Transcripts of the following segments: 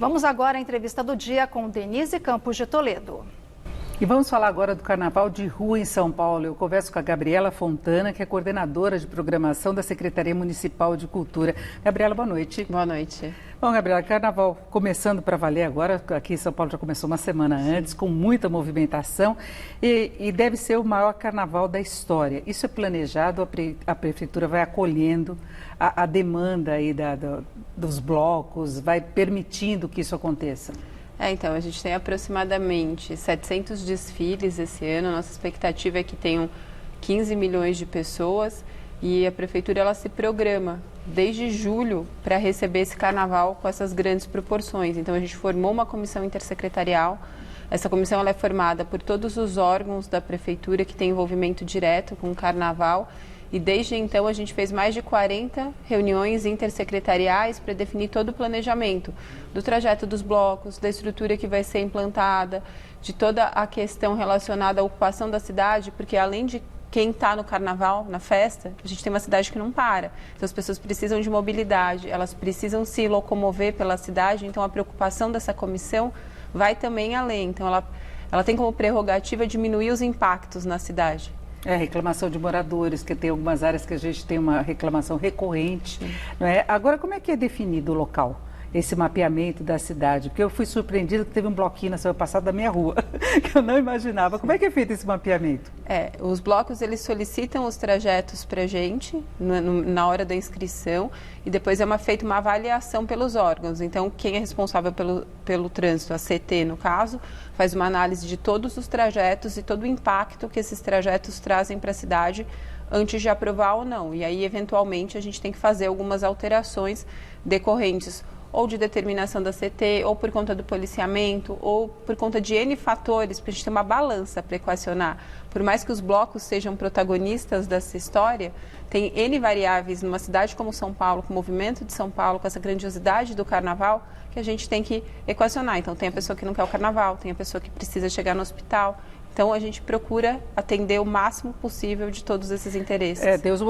Vamos agora à entrevista do dia com Denise Campos de Toledo. E vamos falar agora do Carnaval de Rua em São Paulo. Eu converso com a Gabriela Fontana, que é coordenadora de programação da Secretaria Municipal de Cultura. Gabriela, boa noite. Boa noite. Bom, Gabriela, Carnaval começando para valer agora. Aqui em São Paulo já começou uma semana antes, com muita movimentação. E deve ser o maior carnaval da história. Isso é planejado, a Prefeitura vai acolhendo a demanda aí dos blocos, vai permitindo que isso aconteça. Então, a gente tem aproximadamente 700 desfiles esse ano. Nossa expectativa é que tenham 15 milhões de pessoas e a Prefeitura ela se programa desde julho para receber esse carnaval com essas grandes proporções. Então, a gente formou uma comissão intersecretarial. Essa comissão ela é formada por todos os órgãos da Prefeitura que têm envolvimento direto com o carnaval. E desde então a gente fez mais de 40 reuniões intersecretariais para definir todo o planejamento do trajeto dos blocos, da estrutura que vai ser implantada, de toda a questão relacionada à ocupação da cidade, porque além de quem está no carnaval, na festa, a gente tem uma cidade que não para. Então as pessoas precisam de mobilidade, elas precisam se locomover pela cidade, então a preocupação dessa comissão vai também além. Então ela tem como prerrogativa diminuir os impactos na cidade. Reclamação de moradores, que tem algumas áreas que a gente tem uma reclamação recorrente, não é? Agora, como é que é definido o local, esse mapeamento da cidade? Porque eu fui surpreendida que teve um bloquinho na semana passada da minha rua, que eu não imaginava. Como é que é feito esse mapeamento? Os blocos, eles solicitam os trajetos para a gente na hora da inscrição e depois é feita uma avaliação pelos órgãos. Então, quem é responsável pelo trânsito, a CT no caso, faz uma análise de todos os trajetos e todo o impacto que esses trajetos trazem para a cidade antes de aprovar ou não. E aí, eventualmente, a gente tem que fazer algumas alterações decorrentes ou de determinação da CT, ou por conta do policiamento, ou por conta de N fatores, para a gente ter uma balança para equacionar. Por mais que os blocos sejam protagonistas dessa história, tem N variáveis numa cidade como São Paulo, com o movimento de São Paulo, com essa grandiosidade do carnaval, que a gente tem que equacionar. Então, tem a pessoa que não quer o carnaval, tem a pessoa que precisa chegar no hospital. Então, a gente procura atender o máximo possível de todos esses interesses. Tem os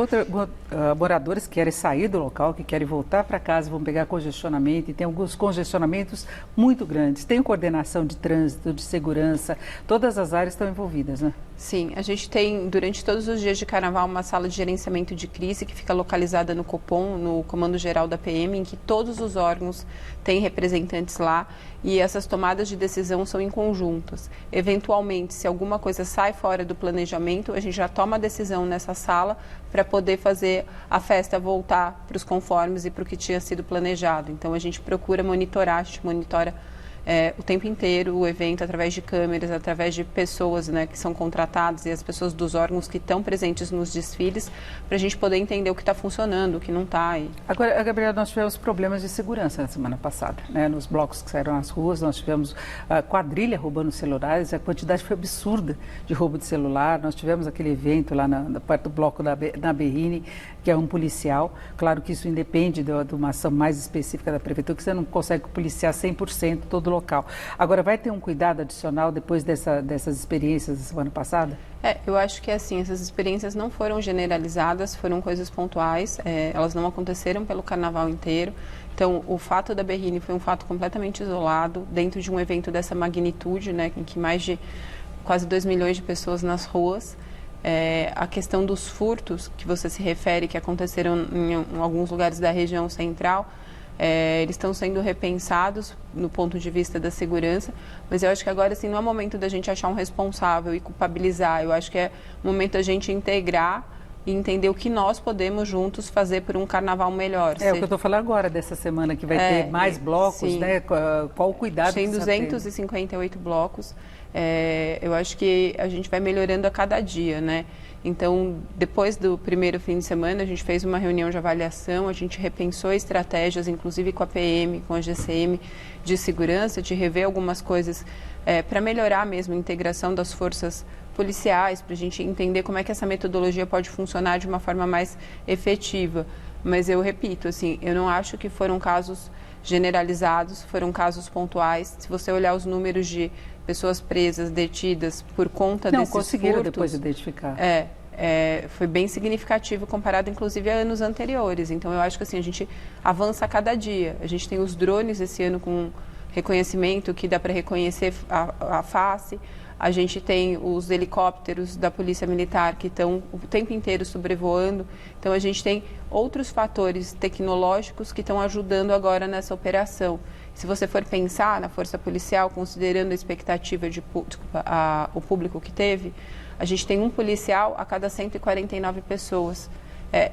moradores que querem sair do local, que querem voltar para casa, vão pegar congestionamento, e tem alguns congestionamentos muito grandes. Tem coordenação de trânsito, de segurança, todas as áreas estão envolvidas, né? Sim, a gente tem, durante todos os dias de carnaval, uma sala de gerenciamento de crise que fica localizada no Copom, no Comando Geral da PM, em que todos os órgãos têm representantes lá e essas tomadas de decisão são em conjuntos. Eventualmente, se alguma coisa sai fora do planejamento, a gente já toma a decisão nessa sala para poder fazer a festa voltar para os conformes e para o que tinha sido planejado. Então, a gente procura monitorar, a gente monitora o tempo inteiro o evento através de câmeras, através de pessoas, né, que são contratadas e as pessoas dos órgãos que estão presentes nos desfiles, para a gente poder entender o que está funcionando, o que não está. Agora, Gabriela, nós tivemos problemas de segurança na semana passada, né? Nos blocos que saíram às ruas, nós tivemos a quadrilha roubando celulares, a quantidade foi absurda de roubo de celular. Nós tivemos aquele evento lá na parte do bloco na Berrini, que é um policial. Claro que isso independe de uma ação mais específica da Prefeitura, que você não consegue policiar 100% todo o local. Agora, vai ter um cuidado adicional depois dessas experiências da semana passada? Eu acho que assim, essas experiências não foram generalizadas, foram coisas pontuais, elas não aconteceram pelo carnaval inteiro. Então, o fato da Berrini foi um fato completamente isolado, dentro de um evento dessa magnitude, né, em que mais de quase 2 milhões de pessoas nas ruas. A questão dos furtos, que você se refere, que aconteceram em alguns lugares da região central, eles estão sendo repensados no ponto de vista da segurança, mas eu acho que agora assim, não é momento da gente achar um responsável e culpabilizar. Eu acho que é momento da gente integrar e entender o que nós podemos juntos fazer por um carnaval melhor. O que eu estou falando agora, dessa semana, que vai ter mais blocos, sim, né? Qual o cuidado? Tem 258 blocos. Eu acho que a gente vai melhorando a cada dia, né? Então, depois do primeiro fim de semana, a gente fez uma reunião de avaliação, a gente repensou estratégias, inclusive com a PM, com a GCM de segurança, de rever algumas coisas para melhorar mesmo a integração das forças policiais, para a gente entender como é que essa metodologia pode funcionar de uma forma mais efetiva. Mas eu repito, assim, eu não acho que foram casos generalizados, foram casos pontuais. Se você olhar os números de pessoas presas, detidas por conta desses furtos... Não conseguiram depois identificar. Foi bem significativo comparado, inclusive, a anos anteriores. Então, eu acho que assim, a gente avança a cada dia. A gente tem os drones esse ano com reconhecimento que dá para reconhecer a face. A gente tem os helicópteros da Polícia Militar que estão o tempo inteiro sobrevoando. Então, a gente tem outros fatores tecnológicos que estão ajudando agora nessa operação. Se você for pensar na Força Policial, considerando a expectativa o público que teve, a gente tem um policial a cada 149 pessoas.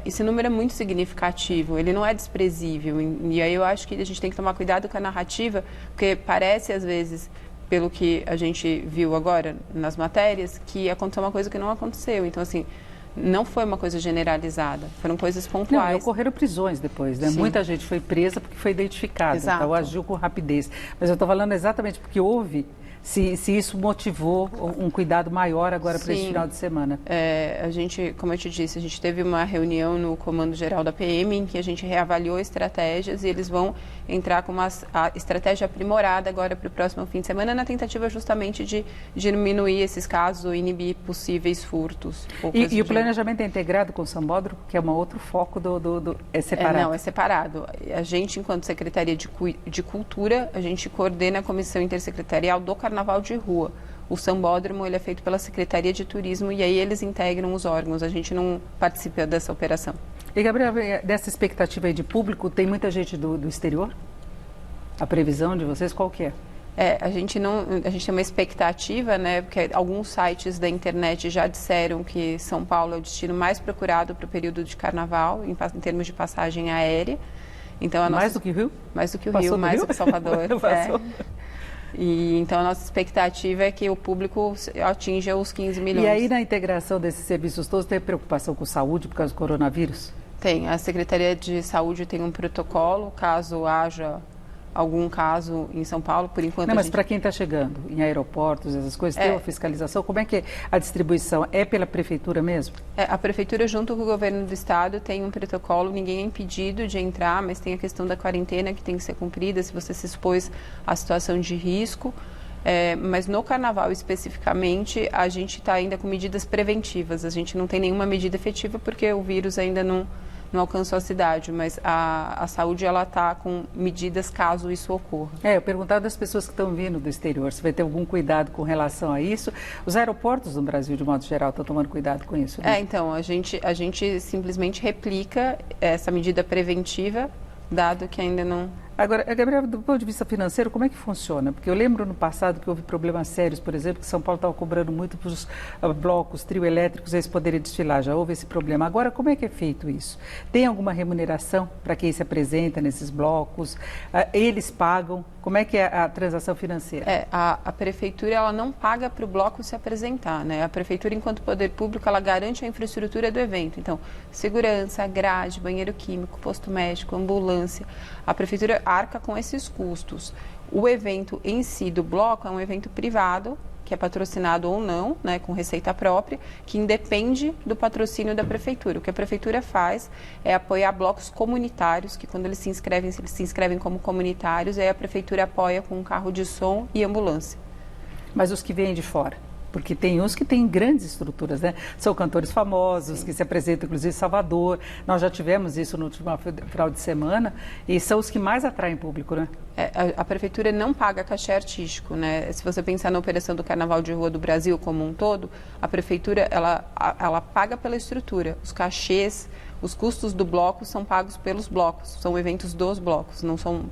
Esse número é muito significativo, ele não é desprezível. E aí eu acho que a gente tem que tomar cuidado com a narrativa, porque parece, às vezes, pelo que a gente viu agora nas matérias, que aconteceu uma coisa que não aconteceu. Então, assim, não foi uma coisa generalizada, foram coisas pontuais. Não, ocorreram prisões depois, né? Sim. Muita gente foi presa porque foi identificada, Exato. Então agiu com rapidez. Mas eu estou falando exatamente porque houve, se isso motivou um cuidado maior agora para esse final de semana. A gente, como eu te disse, a gente teve uma reunião no Comando Geral da PM em que a gente reavaliou estratégias e eles vão entrar com uma estratégia aprimorada agora para o próximo fim de semana na tentativa justamente de diminuir esses casos ou inibir possíveis furtos. E o planejamento é integrado com o Sambódromo, que é um outro foco é separado? Não, é separado. A gente, enquanto Secretaria de Cultura, a gente coordena a Comissão Intersecretarial do Carnaval de Rua. O Sambódromo ele é feito pela Secretaria de Turismo e aí eles integram os órgãos. A gente não participa dessa operação. E, Gabriel, dessa expectativa aí de público, tem muita gente do exterior? A previsão de vocês qual que é? A gente tem uma expectativa, né, porque alguns sites da internet já disseram que São Paulo é o destino mais procurado para o período de carnaval, em termos de passagem aérea. Então, mais do que o Rio? Mais do que o Rio, mais do que Salvador. E então a nossa expectativa é que o público atinja os 15 milhões. E aí na integração desses serviços todos tem preocupação com saúde por causa do coronavírus? Tem. A Secretaria de Saúde tem um protocolo, caso haja algum caso em São Paulo, por enquanto... Não, mas para quem está chegando em aeroportos, essas coisas, tem uma fiscalização? Como é que a distribuição é pela Prefeitura mesmo? A Prefeitura, junto com o Governo do Estado, tem um protocolo, ninguém é impedido de entrar, mas tem a questão da quarentena que tem que ser cumprida, se você se expôs à situação de risco. Mas no Carnaval, especificamente, a gente está ainda com medidas preventivas, a gente não tem nenhuma medida efetiva porque o vírus ainda não alcançou a cidade, mas a saúde ela está com medidas caso isso ocorra. Eu perguntava das pessoas que estão vindo do exterior, se vai ter algum cuidado com relação a isso. Os aeroportos no Brasil, de modo geral, estão tomando cuidado com isso, né? Então, a gente simplesmente replica essa medida preventiva, dado que ainda não... Agora, Gabriel, do ponto de vista financeiro, como é que funciona? Porque eu lembro no passado que houve problemas sérios, por exemplo, que São Paulo estava cobrando muito para os blocos, trio elétricos, eles poderem desfilar, já houve esse problema. Agora, como é que é feito isso? Tem alguma remuneração para quem se apresenta nesses blocos? Eles pagam? Como é que é a transação financeira? A Prefeitura ela não paga para o bloco se apresentar, né? A Prefeitura, enquanto poder público, ela garante a infraestrutura do evento. Então, segurança, grade, banheiro químico, posto médico, ambulância. A Prefeitura arca com esses custos. O evento em si do bloco é um evento privado, que é patrocinado ou não, né, com receita própria, que independe do patrocínio da Prefeitura. O que a Prefeitura faz é apoiar blocos comunitários, que quando eles se inscrevem como comunitários, aí a Prefeitura apoia com um carro de som e ambulância. Mas os que vêm de fora? Porque tem uns que têm grandes estruturas, né? São cantores famosos, que se apresentam, inclusive, em Salvador. Nós já tivemos isso no último final de semana e são os que mais atraem público, né? A Prefeitura não paga cachê artístico, né? Se você pensar na operação do Carnaval de Rua do Brasil como um todo, a Prefeitura, ela paga pela estrutura. Os cachês, os custos do bloco são pagos pelos blocos, são eventos dos blocos, não são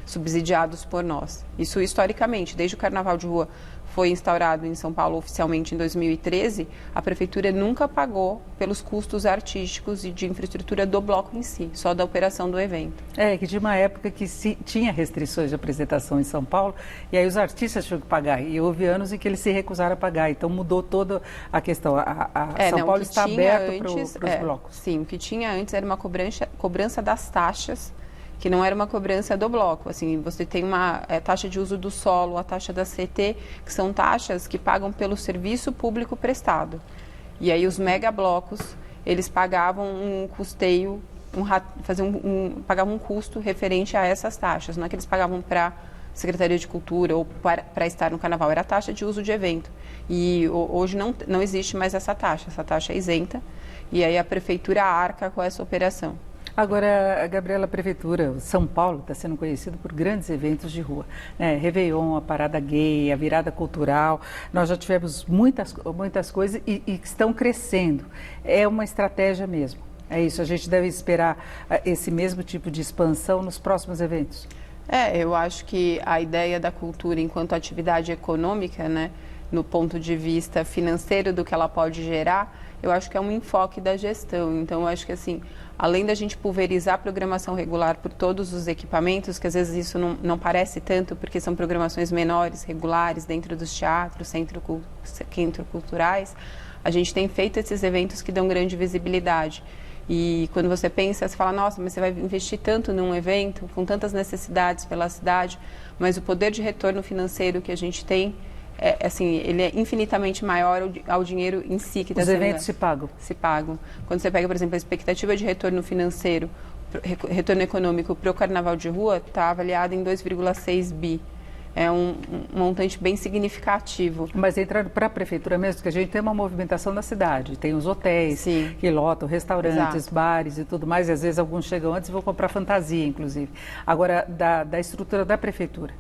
subsidiados por nós. Isso historicamente, desde o Carnaval de Rua foi instaurado em São Paulo oficialmente em 2013, a Prefeitura nunca pagou pelos custos artísticos e de infraestrutura do bloco em si, só da operação do evento. Que tinha uma época que tinha restrições de apresentação em São Paulo e aí os artistas tinham que pagar. E houve anos em que eles se recusaram a pagar. Então mudou toda a questão. São Paulo está aberto para os blocos. Sim, o que tinha antes era uma cobrança das taxas, que não era uma cobrança do bloco. Assim, você tem uma taxa de uso do solo, a taxa da CT, que são taxas que pagam pelo serviço público prestado. E aí os megablocos, eles pagavam um custeio, pagavam um custo referente a essas taxas. Não é que eles pagavam para a Secretaria de Cultura ou para estar no Carnaval, era a taxa de uso de evento. E hoje não existe mais essa taxa é isenta, e aí a Prefeitura arca com essa operação. Agora, Gabriela, a Prefeitura, São Paulo está sendo conhecido por grandes eventos de rua, né? Réveillon, a Parada Gay, a Virada Cultural, nós já tivemos muitas coisas e estão crescendo. É uma estratégia mesmo, é isso, a gente deve esperar esse mesmo tipo de expansão nos próximos eventos? Eu acho que a ideia da cultura enquanto atividade econômica, né, no ponto de vista financeiro do que ela pode gerar, eu acho que é um enfoque da gestão. Então, eu acho que, assim, além da gente pulverizar a programação regular por todos os equipamentos, que às vezes isso não parece tanto, porque são programações menores, regulares, dentro dos teatros, centros culturais, a gente tem feito esses eventos que dão grande visibilidade. E quando você pensa, você fala, nossa, mas você vai investir tanto num evento, com tantas necessidades pela cidade, mas o poder de retorno financeiro que a gente tem, assim, ele é infinitamente maior ao dinheiro em si que está sendo... Os eventos se pagam? Se pagam. Quando você pega, por exemplo, a expectativa de retorno financeiro, retorno econômico para o Carnaval de Rua, está avaliado em 2,6 bi. É um montante bem significativo. Mas entrando para a Prefeitura mesmo, que a gente tem uma movimentação na cidade, tem os hotéis, sim, que lotam, restaurantes, exato, bares e tudo mais, e às vezes alguns chegam antes e vão comprar fantasia, inclusive. Agora, da estrutura da Prefeitura,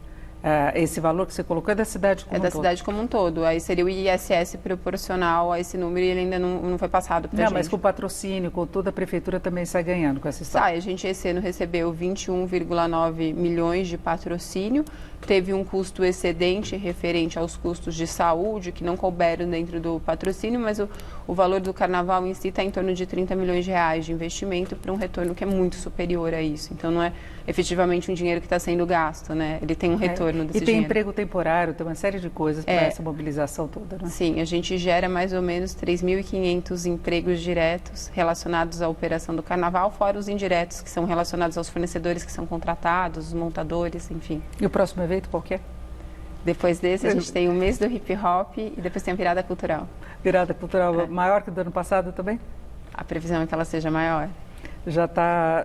esse valor que você colocou é da cidade como um todo? É da cidade como um todo. Aí seria o ISS proporcional a esse número e ele ainda não foi passado para a gente. Não, mas com patrocínio, com tudo, a Prefeitura também sai ganhando com essa história. A gente esse ano recebeu 21,9 milhões de patrocínio, teve um custo excedente referente aos custos de saúde, que não couberam dentro do patrocínio, mas o valor do carnaval em si está em torno de 30 milhões de reais de investimento para um retorno que é muito superior a isso. Então, não é efetivamente um dinheiro que está sendo gasto, né? Ele tem um retorno desse dinheiro. E tem emprego temporário, tem uma série de coisas para essa mobilização toda, né? Sim, a gente gera mais ou menos 3.500 empregos diretos relacionados à operação do carnaval, fora os indiretos, que são relacionados aos fornecedores que são contratados, os montadores, enfim. E o próximo evento qual que é? Depois desse, a gente tem o mês do hip hop e depois tem a virada cultural. Virada cultural maior que do ano passado também? A previsão é que ela seja maior. Já tá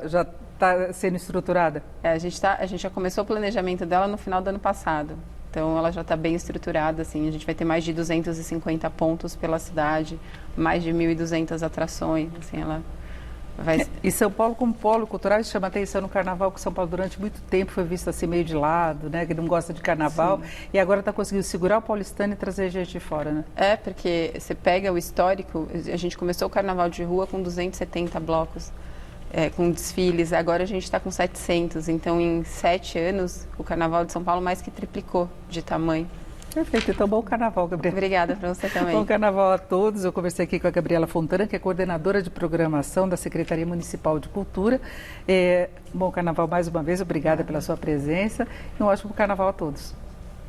sendo estruturada? A gente já começou o planejamento dela no final do ano passado. Então, ela já está bem estruturada, assim. A gente vai ter mais de 250 pontos pela cidade, mais de 1.200 atrações, assim, ela... E São Paulo, como polo cultural, chama atenção no carnaval, que São Paulo durante muito tempo foi visto assim meio de lado, né? Que não gosta de carnaval. Sim. E agora está conseguindo segurar o paulistano e trazer gente de fora, né? Porque você pega o histórico, a gente começou o carnaval de rua com 270 blocos, com desfiles, agora a gente está com 700. Então, em 7 anos, o carnaval de São Paulo mais que triplicou de tamanho. Perfeito, então bom carnaval, Gabriela. Obrigada para você também. Bom carnaval a todos. Eu conversei aqui com a Gabriela Fontana, que é coordenadora de programação da Secretaria Municipal de Cultura. Bom carnaval mais uma vez, obrigada pela sua presença e um ótimo carnaval a todos.